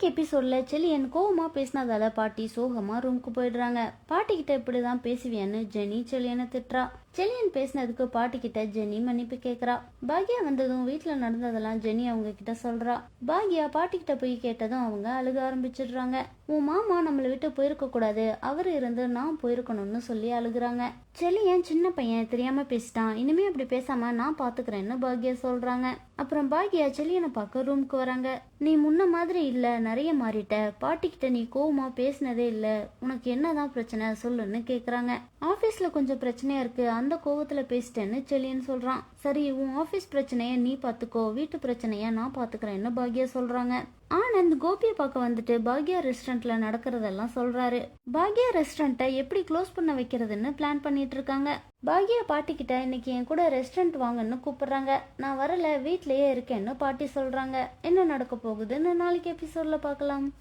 நாளைக்கு எபிசோட்ல செல்லியன் கோவமா பேசினதால பாட்டி சோகமா ரூமுக்கு போயிடுறாங்க. பாட்டி கிட்ட இப்படிதான் பேசுவியான்னு ஜெனி செல்லியனை திட்டுறா. செல்லியன் பேசினதுக்கு பாட்டி கிட்ட ஜெனி மன்னிப்பு கேக்குறா. பாக்யா வந்ததும் வீட்டுல நடந்ததெல்லாம் ஜெனி அவங்க கிட்ட சொல்றா. பாக்யா பாட்டி கிட்ட போய் கேட்டதும் அவங்க அழுக ஆரம்பிச்சிடுறாங்க. உன் மாமா நம்மளை விட்டு போயிருக்க கூடாது, அவரு இருந்து நான் போயிருக்கணும்னு சொல்லி அழுகுறாங்க. செல்லியன் சின்ன பையன் தெரியாம பேசிட்டான், இனிமே அப்படி பேசாம நான் பாத்துக்கிறேன்னு பாக்யா சொல்றாங்க. அப்புறம் பாக்யா செல்லியனை பார்க்க ரூமுக்கு வராங்க. நீ முன்ன மாதிரி இல்ல, நிறைய மாறிட்ட. பாட்டி கிட்ட நீ கோவமா பேசினதே இல்ல, உனக்கு என்னதான் பிரச்சனை சொல்லுன்னு கேக்குறாங்க. ஆபீஸ்ல கொஞ்சம் பிரச்சனையா இருக்கு, அந்த கோவத்துல பேசிட்டேன்னு செல்லியன் சொல்றான். சரி, உன் ஆபீஸ் பிரச்சனைய நீ பாத்துக்கோ, வீட்டு பிரச்சனைய நான் பாத்துக்கிறேன்னு பாக்யா சொல்றாங்க. ஆனந்த் கோபியை பார்க்க வந்துட்டு பாக்யா ரெஸ்டாரண்ட்ல நடக்கிறதெல்லாம் சொல்றாரு. பாக்யா ரெஸ்டாரண்ட்டை எப்படி க்ளோஸ் பண்ண வைக்கிறதுன்னு பிளான் பண்ணிட்டு இருக்காங்க. பாக்யா பாட்டி கிட்ட இன்னைக்கு என் கூட ரெஸ்டாரண்ட் வாங்கன்னு கூப்பிடுறாங்க. நான் வரல, வீட்லயே இருக்கேன்னு பாட்டி சொல்றாங்க. என்ன நடக்க போகுதுன்னு நாளைக்கு எபிசோட்ல பார்க்கலாம்.